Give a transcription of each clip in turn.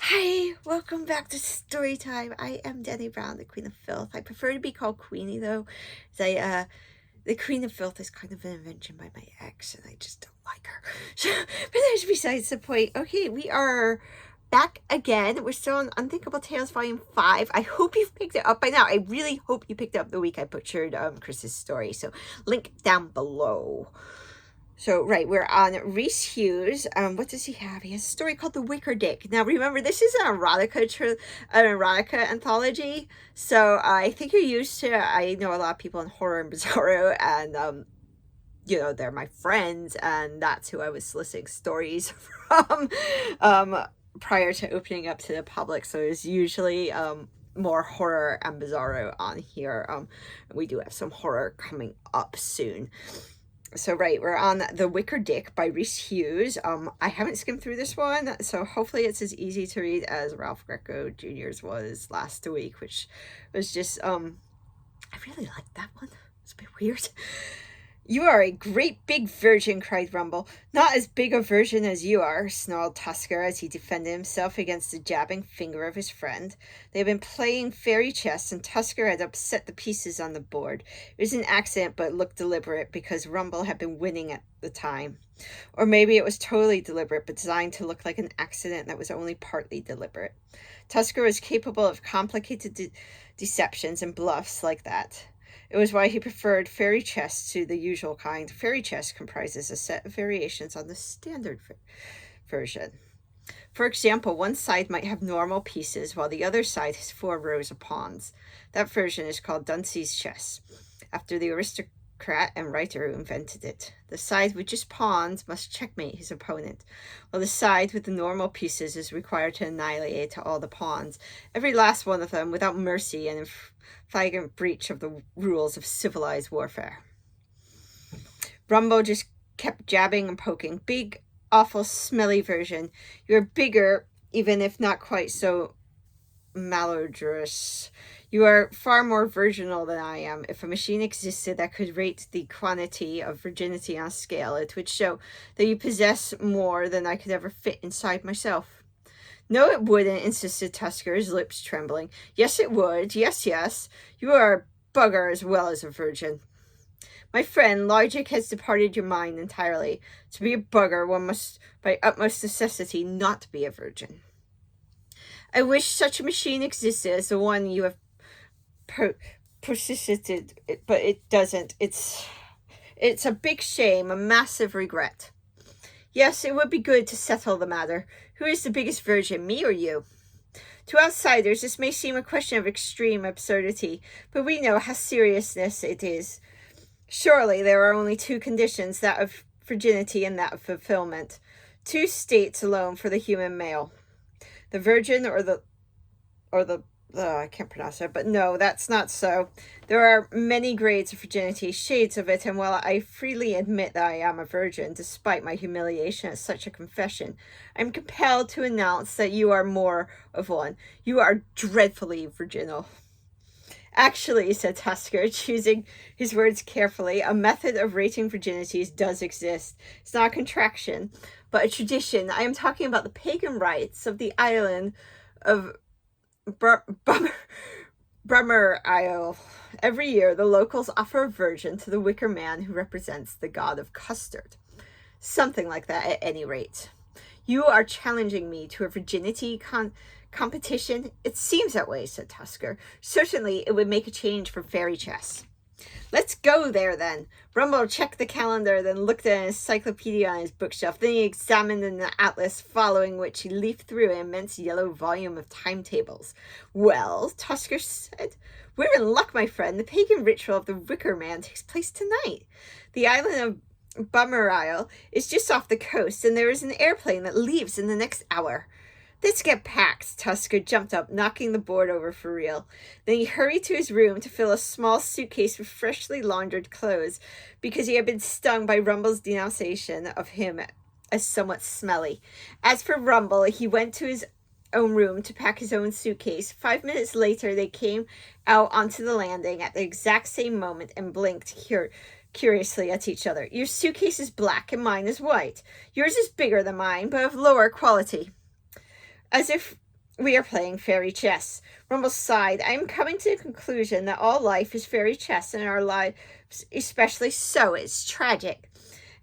Hi, welcome back to Story Time. I am Dani Brown, the Queen of Filth. I prefer to be called Queenie though. The Queen of Filth is kind of an invention by my ex, and I just don't like her. But that's besides the point. Okay, we are back again. We're still on Unthinkable Tales Volume 5. I hope you've picked it up by now. I really hope you picked it up the week I butchered Chris's story. So link down below. So, right, we're on Rhys Hughes. What does he have? He has a story called The Wicker Dick. Now, remember, this is an erotica anthology. So, I think you're used to, I know a lot of people in horror and bizarro, and, they're my friends, and that's who I was soliciting stories from, prior to opening up to the public. So, it's usually, more horror and bizarro on here. We do have some horror coming up soon. So, right, we're on The Wicker Dick by Rhys Hughes. I haven't skimmed through this one, so hopefully it's as easy to read as Ralph Greco Jr.'s was last week, which was just, I really liked that one. It's a bit weird. "You are a great big virgin," cried Rumble. "Not as big a virgin as you are," snarled Tusker as he defended himself against the jabbing finger of his friend. They had been playing fairy chess, and Tusker had upset the pieces on the board. It was an accident, but it looked deliberate because Rumble had been winning at the time. Or maybe it was totally deliberate, but designed to look like an accident that was only partly deliberate. Tusker was capable of complicated deceptions and bluffs like that. It was why he preferred fairy chess to the usual kind. Fairy chess comprises a set of variations on the standard version. For example, one side might have normal pieces, while the other side has 4 rows of pawns. That version is called Dunsee's chess, after the aristocrat and writer who invented it. The side with just pawns must checkmate his opponent, while the side with the normal pieces is required to annihilate all the pawns, every last one of them, without mercy and in flagrant breach of the rules of civilized warfare. Rumble just kept jabbing and poking. "Big, awful, smelly version. You're bigger, even if not quite so malodorous. You are far more virginal than I am. If a machine existed that could rate the quantity of virginity on a scale, it would show that you possess more than I could ever fit inside myself." "No, it wouldn't," insisted Tusker, his lips trembling. "Yes, it would. Yes, yes. You are a bugger as well as a virgin." "My friend, logic has departed your mind entirely. To be a bugger, one must, by utmost necessity, not be a virgin." "I wish such a machine existed as the one you have persisted, but it doesn't. It's a big shame, a massive regret." "Yes, it would be good to settle the matter. Who is the biggest virgin, me or you?" "To outsiders, this may seem a question of extreme absurdity, but we know how serious it is. Surely there are only 2 conditions, that of virginity and that of fulfillment. 2 states alone for the human male. The virgin or the I can't pronounce it, but no, that's not so. There are many grades of virginity, shades of it, and while I freely admit that I am a virgin, despite my humiliation at such a confession, I'm compelled to announce that you are more of one. You are dreadfully virginal." "Actually," said Tusker, choosing his words carefully, "a method of rating virginities does exist. It's not a contraction, but a tradition. I am talking about the pagan rites of the island of Brummer Isle. Every year, the locals offer a virgin to the Wicker Man, who represents the god of custard. Something like that, at any rate." "You are challenging me to a virginity competition?" "It seems that way," said Tusker. "Certainly, it would make a change for fairy chess." "Let's go there, then." Rumble checked the calendar, then looked at an encyclopedia on his bookshelf. Then he examined an atlas, following which he leafed through an immense yellow volume of timetables. "Well," Tusker said, "we're in luck, my friend. The pagan ritual of the Wicker Man takes place tonight. The island of Bummer Isle is just off the coast, and there is an airplane that leaves in the next hour." "Let's get packed." Tusker jumped up, knocking the board over for real. Then he hurried to his room to fill a small suitcase with freshly laundered clothes, because he had been stung by Rumble's denunciation of him as somewhat smelly. As for Rumble, he went to his own room to pack his own suitcase. 5 minutes later, they came out onto the landing at the exact same moment and blinked curiously at each other. "Your suitcase is black and mine is white. Yours is bigger than mine, but of lower quality." As if We are playing fairy chess. Rumble sighed. I am coming to the conclusion that all life is fairy chess, and our lives especially so. It's tragic.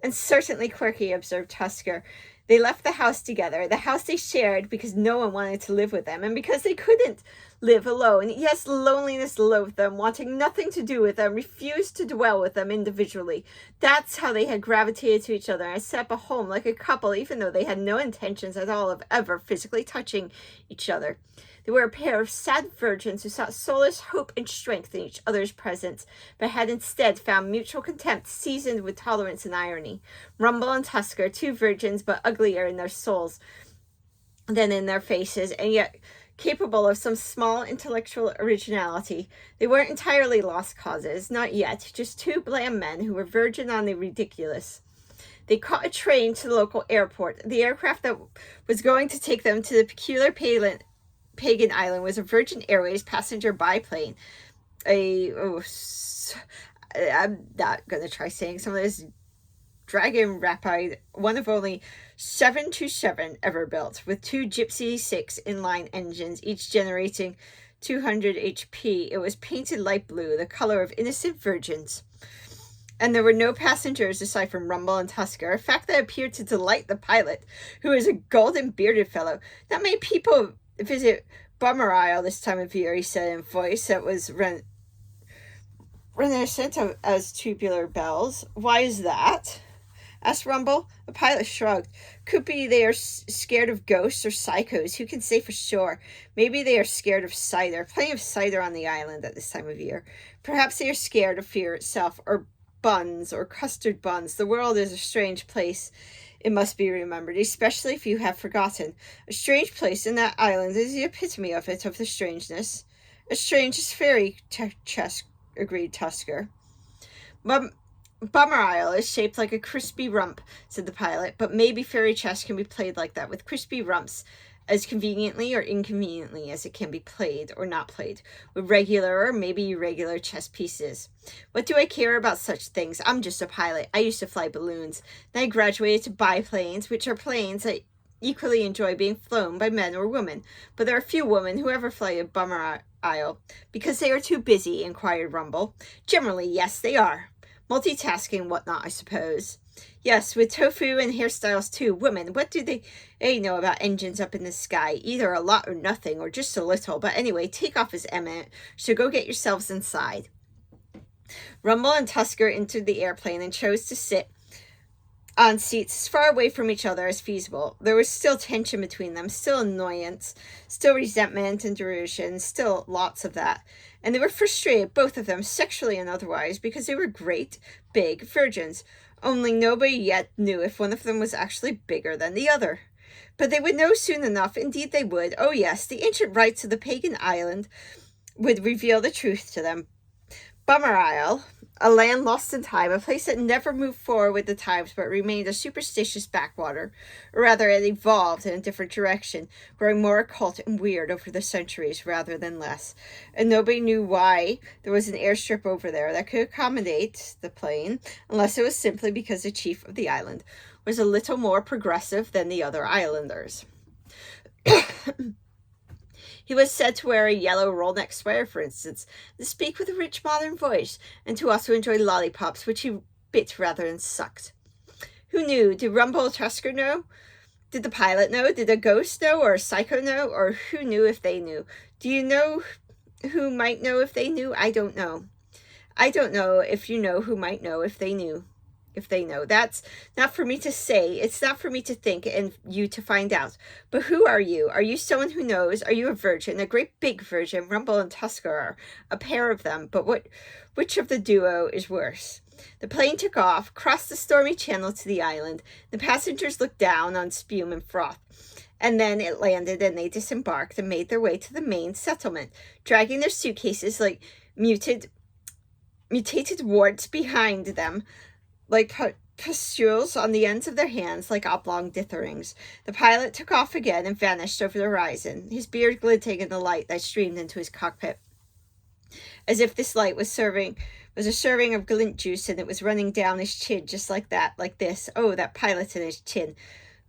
And certainly quirky, observed Tusker. They left the house together, the house they shared because no one wanted to live with them, and because they couldn't live alone. Yes, loneliness loathed them, wanting nothing to do with them, refused to dwell with them individually. That's how they had gravitated to each other and set up a home like a couple, even though they had no intentions at all of ever physically touching each other. They were a pair of sad virgins who sought solace, hope, and strength in each other's presence, but had instead found mutual contempt seasoned with tolerance and irony. Rumble and Tusker, two virgins, but uglier in their souls than in their faces, and yet capable of some small intellectual originality. They weren't entirely lost causes, not yet, just two bland men who were verging on the ridiculous. They caught a train to the local airport. The aircraft that was going to take them to the peculiar pagan island was a Virgin Airways passenger biplane. I'm not going to try saying some of this. Dragon Rapide, one of only 727 ever built, with two Gypsy 6 inline engines, each generating 200 HP. It was painted light blue, the color of innocent virgins. And there were no passengers aside from Rumble and Tusker, a fact that appeared to delight the pilot, who was a golden-bearded fellow. Not many people visit Bummer Isle this time of year, he said in a voice that was reminiscent as tubular bells. Why is that? Asked Rumble. The pilot shrugged. Could be they are scared of ghosts or psychos. Who can say for sure? Maybe they are scared of cider. Plenty of cider on the island at this time of year. Perhaps they are scared of fear itself, or buns, or custard buns. The world is a strange place, it must be remembered, especially if you have forgotten. A strange place, and that island is the epitome of it, of the strangeness. As strange as fairy chess, agreed Tusker. Bummer Isle is shaped like a crispy rump, said the pilot, but maybe fairy chess can be played like that, with crispy rumps, as conveniently or inconveniently as it can be played or not played, with regular or maybe irregular chess pieces. What do I care about such things? I'm just a pilot. I used to fly balloons. Then I graduated to biplanes, which are planes that equally enjoy being flown by men or women. But there are few women who ever fly a Bummer Isle. Because they are too busy, inquired Rumble. Generally, yes, they are. Multitasking and whatnot, I suppose. Yes, with tofu and hairstyles too. Women, what do they know about engines up in the sky? Either a lot or nothing, or just a little. But anyway, takeoff is imminent, so go get yourselves inside. Rumble and Tusker entered the airplane and chose to sit on seats as far away from each other as feasible. There was still tension between them, still annoyance, still resentment and derision, still lots of that. And they were frustrated, both of them, sexually and otherwise, because they were great, big virgins. Only nobody yet knew if one of them was actually bigger than the other. But they would know soon enough, indeed they would. Oh yes, the ancient rites of the pagan island would reveal the truth to them. Bummer Isle, a land lost in time, a place that never moved forward with the times but remained a superstitious backwater. Or rather, it evolved in a different direction, growing more occult and weird over the centuries rather than less. And nobody knew why there was an airstrip over there that could accommodate the plane, unless it was simply because the chief of the island was a little more progressive than the other islanders. He was said to wear a yellow roll-neck sweater, for instance, to speak with a rich modern voice, and to also enjoy lollipops, which he bit rather than sucked. Who knew? Did Rumble or Tusker know? Did the pilot know? Did a ghost know? Or a psycho know? Or who knew if they knew? Do you know who might know if they knew? I don't know. I don't know if you know who might know if they knew. If they know. That's not for me to say. It's not for me to think and you to find out. But who are you? Are you someone who knows? Are you a virgin? A great big virgin? Rumble and Tusker are. A pair of them. But which of the duo is worse? The plane took off, crossed the stormy channel to the island. The passengers looked down on spume and froth. And then it landed and they disembarked and made their way to the main settlement, dragging their suitcases like mutated warts behind them, like pustules on the ends of their hands, like oblong ditherings. The pilot took off again and vanished over the horizon, his beard glinting in the light that streamed into his cockpit, as if this light was a serving of glint juice, and it was running down his chin just like that, like this. Oh, that pilot and his chin.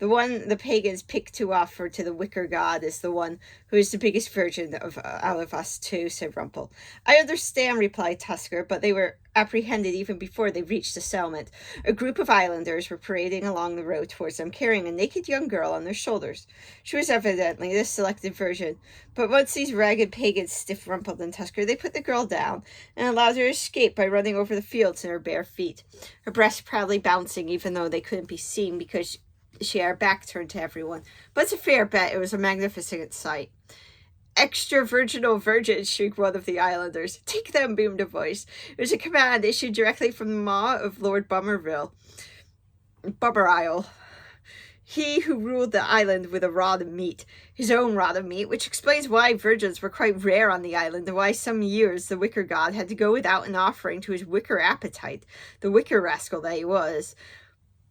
The one the pagans pick to offer to the wicker god is the one who is the biggest virgin out of us two, said Rumple. I understand, replied Tusker, but they were apprehended even before they reached the settlement. A group of islanders were parading along the road towards them, carrying a naked young girl on their shoulders. She was evidently the selected virgin, but once these ragged pagans stiff Rumple and Tusker, they put the girl down and allowed her to escape by running over the fields in her bare feet, her breasts proudly bouncing even though they couldn't be seen because she had her back turned to everyone. But it's a fair bet it was a magnificent sight. Extra virginal virgins, shrieked one of the islanders. Take them, boomed a voice. It was a command issued directly from the maw of Lord Bummerisle, he who ruled the island with a rod of meat, his own rod of meat, which explains why virgins were quite rare on the island and why some years the wicker god had to go without an offering to his wicker appetite, the wicker rascal that he was.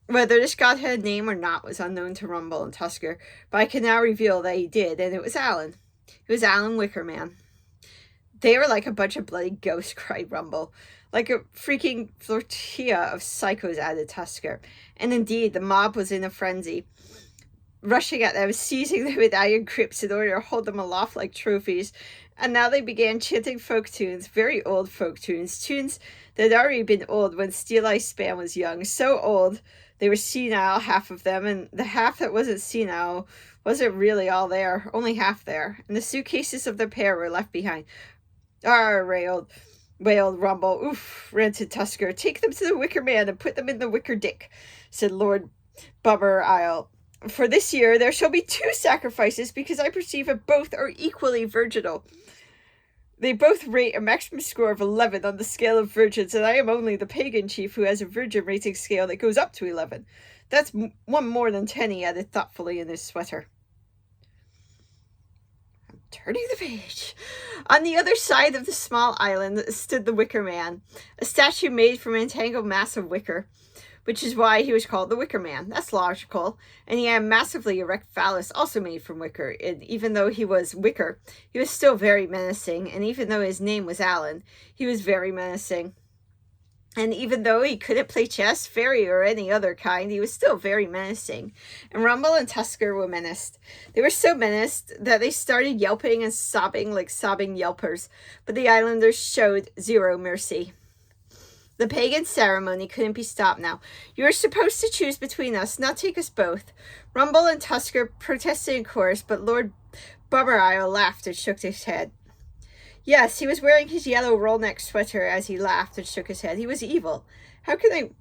Whether this god had a name or not was unknown to Rumble and Tusker, but I can now reveal that he did, and it was Alan. It was Alan Wicker Man. They were like a bunch of bloody ghosts, cried Rumble. Like a freaking flotilla of psychos, added Tusker. And indeed, the mob was in a frenzy, rushing at them, seizing them with iron grips in order to hold them aloft like trophies. And now they began chanting folk tunes, very old folk tunes, tunes that had already been old when Steel Eye Span was young. So old, they were senile, half of them, and the half that wasn't senile wasn't really all there, only half there. And the suitcases of the pair were left behind. Arr, wailed Rumble. Oof, ranted Tusker. Take them to the Wicker Man and put them in the Wicker Dick, said Lord Bummerisle. For this year there shall be 2 sacrifices, because I perceive that both are equally virginal. They both rate a maximum score of 11 on the scale of virgins, and I am only the pagan chief who has a virgin rating scale that goes up to 11. That's one more than 10, he added thoughtfully in his sweater. I'm turning the page. On the other side of the small island stood the Wicker Man, a statue made from an entangled mass of wicker, which is why he was called the Wicker Man. That's logical. And he had a massively erect phallus, also made from wicker. And even though he was wicker, he was still very menacing. And even though his name was Alan, he was very menacing. And even though he couldn't play chess, fairy, or any other kind, he was still very menacing. And Rumble and Tusker were menaced. They were so menaced that they started yelping and sobbing like sobbing yelpers. But the islanders showed zero mercy. The pagan ceremony couldn't be stopped now. You are supposed to choose between us, not take us both. Rumble and Tusker protested in chorus, but Lord Bummerisle laughed and shook his head. Yes, he was wearing his yellow roll-neck sweater as he laughed and shook his head. He was evil. How can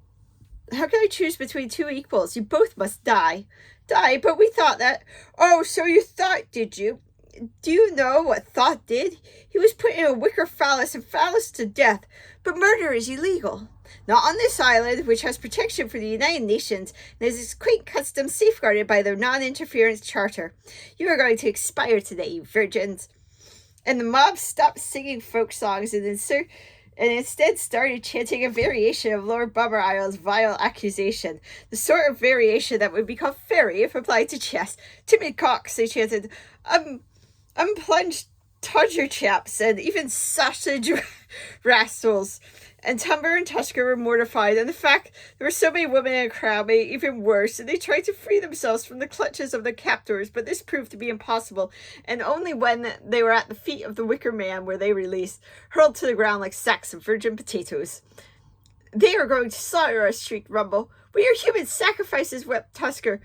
I choose between 2 equals? You both must die. Die? But we thought that... Oh, so you thought, did you? Do you know what thought did? He was put in a wicker phallus and phallus to death. But murder is illegal. Not on this island, which has protection from the United Nations and has its quaint customs safeguarded by their non-interference charter. You are going to expire today, you virgins. And the mob stopped singing folk songs and instead started chanting a variation of Lord Bummerisle's vile accusation, the sort of variation that would be called fairy if applied to chess. Timid cocks, they chanted, unplunged todger chaps, and even sausage rascals. And Tumber and Tusker were mortified, and the fact there were so many women in the crowd made it even worse, and they tried to free themselves from the clutches of their captors, but this proved to be impossible, and only when they were at the feet of the Wicker Man were they released, hurled to the ground like sacks of virgin potatoes. They are going to slaughter us, shrieked Rumble. We are human sacrifices, wept Tusker.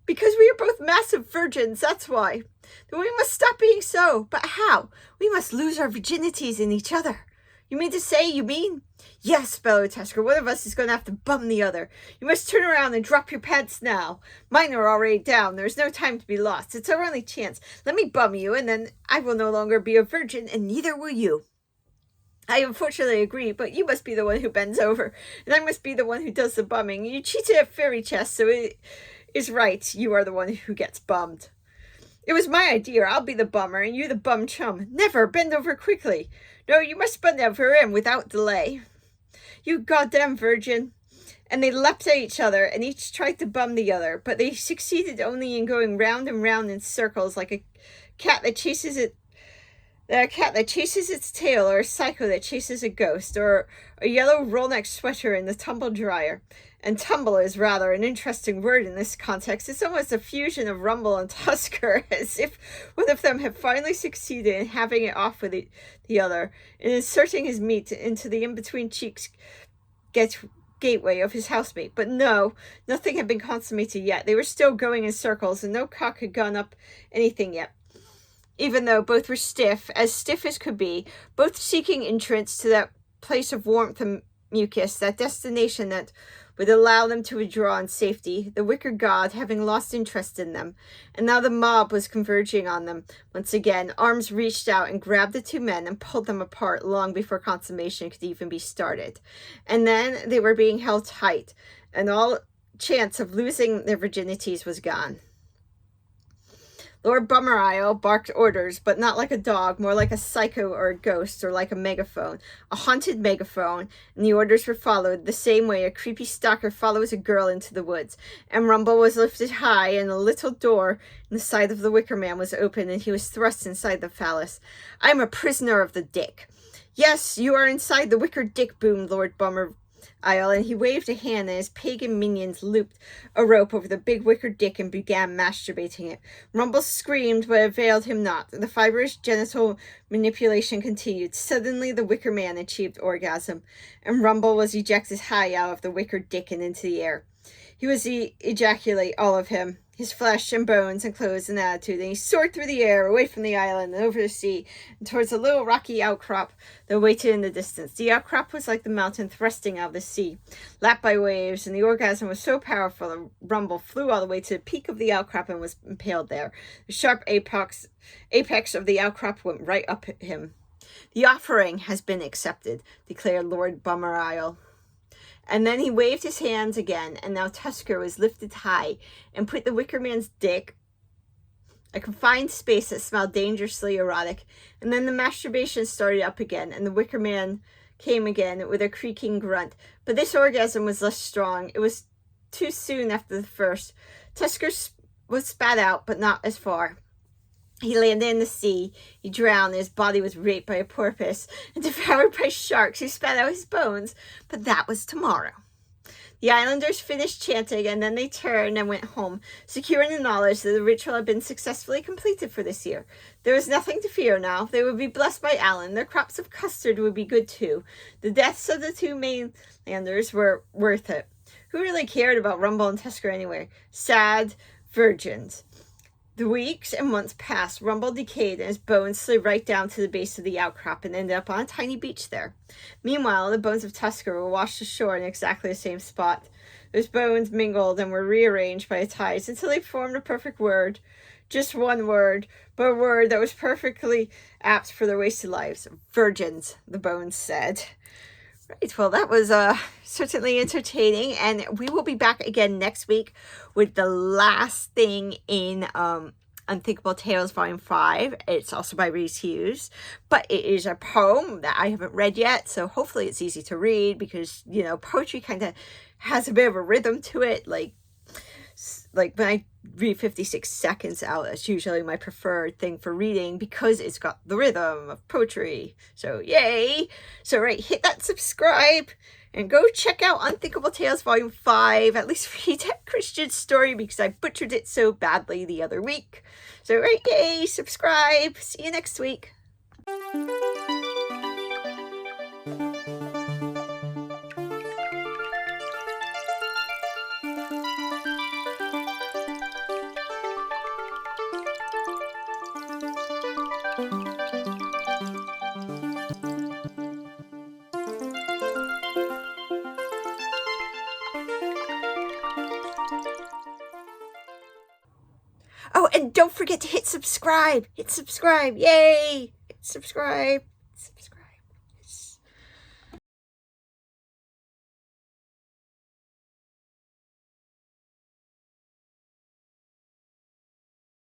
Because we are both massive virgins, that's why. Then we must stop being so. But how? We must lose our virginities in each other. You mean to say, you mean? Yes, bellowed Tusker. One of us is going to have to bum the other. You must turn around and drop your pants now. Mine are already down. There is no time to be lost. It's our only chance. Let me bum you, and then I will no longer be a virgin, and neither will you. I unfortunately agree, but you must be the one who bends over, and I must be the one who does the bumming. You cheated at fairy chess, so it is right. You are the one who gets bummed. It was my idea. I'll be the bummer, and you the bum chum. Never. Bend over quickly. No, you must bend over and without delay. You goddamn virgin. And they leapt at each other, and each tried to bum the other, but they succeeded only in going round and round in circles like a cat that chases its tail, or a psycho that chases a ghost, or a yellow roll-neck sweater in the tumble dryer. And tumble is rather an interesting word in this context. It's almost a fusion of Rumble and Tusker, as if one of them had finally succeeded in having it off with the other, and inserting his meat into the in-between cheeks gateway of his housemate. But no, nothing had been consummated yet. They were still going in circles, and no cock had gone up anything yet. Even though both were stiff as could be, both seeking entrance to that place of warmth and mucus, that destination that would allow them to withdraw in safety, the wicker god having lost interest in them. And now the mob was converging on them. Once again, arms reached out and grabbed the two men and pulled them apart long before consummation could even be started. And then they were being held tight, and all chance of losing their virginities was gone. Lord Bummerisle barked orders, but not like a dog, more like a psycho or a ghost, or like a megaphone, a haunted megaphone, and the orders were followed the same way a creepy stalker follows a girl into the woods. And Rumble was lifted high, and a little door in the side of the Wicker Man was opened, and he was thrust inside the phallus. "I am a prisoner of the Dick." "Yes, you are inside the Wicker Dick," boomed Lord Bummerisle, and he waved a hand, and his pagan minions looped a rope over the big wicker dick and began masturbating it. Rumble screamed, but it availed him not. The fibrous genital manipulation continued. Suddenly the Wicker Man achieved orgasm, and Rumble was ejected high out of the wicker dick and into the air. He was ejaculate, all of him, his flesh and bones and clothes and attitude, and he soared through the air, away from the island and over the sea, and towards a little rocky outcrop that waited in the distance. The outcrop was like the mountain thrusting out of the sea, lapped by waves, and the orgasm was so powerful that Rumble flew all the way to the peak of the outcrop and was impaled there. The sharp apex of the outcrop went right up at him. "The offering has been accepted," declared Lord Bummerisle. And then he waved his hands again, and now Tusker was lifted high and put the Wicker Man's dick, a confined space that smelled dangerously erotic. And then the masturbation started up again, and the Wicker Man came again with a creaking grunt. But this orgasm was less strong. It was too soon after the first. Tusker was spat out, but not as far. He landed in the sea. He drowned. His body was raped by a porpoise and devoured by sharks who spat out his bones. But that was tomorrow. The islanders finished chanting, and then they turned and went home, secure in the knowledge that the ritual had been successfully completed for this year. There was nothing to fear now. They would be blessed by Alan. Their crops of custard would be good too. The deaths of the two mainlanders were worth it. Who really cared about Rumble and Tusker anyway? Sad virgins. The weeks and months passed. Rumble decayed, and his bones slid right down to the base of the outcrop and ended up on a tiny beach there. Meanwhile, the bones of Tusker were washed ashore in exactly the same spot. Those bones mingled and were rearranged by the tides until they formed a perfect word. Just one word, but a word that was perfectly apt for their wasted lives. Virgins, the bones said. Right, well, that was certainly entertaining, and we will be back again next week with the last thing in Unthinkable Tales Volume 5. It's also by Rhys Hughes, but it is a poem that I haven't read yet, so hopefully it's easy to read, because, you know, poetry kind of has a bit of a rhythm to it. Like when I read 56 seconds out, that's usually my preferred thing for reading, because it's got the rhythm of poetry. So yay! So right, hit that subscribe and go check out Unthinkable Tales Volume 5. At least read that Christian story, because I butchered it so badly the other week. So right, yay! Subscribe. See you next week. Oh, and don't forget to hit subscribe. Hit subscribe. Yay! Hit subscribe. Subscribe.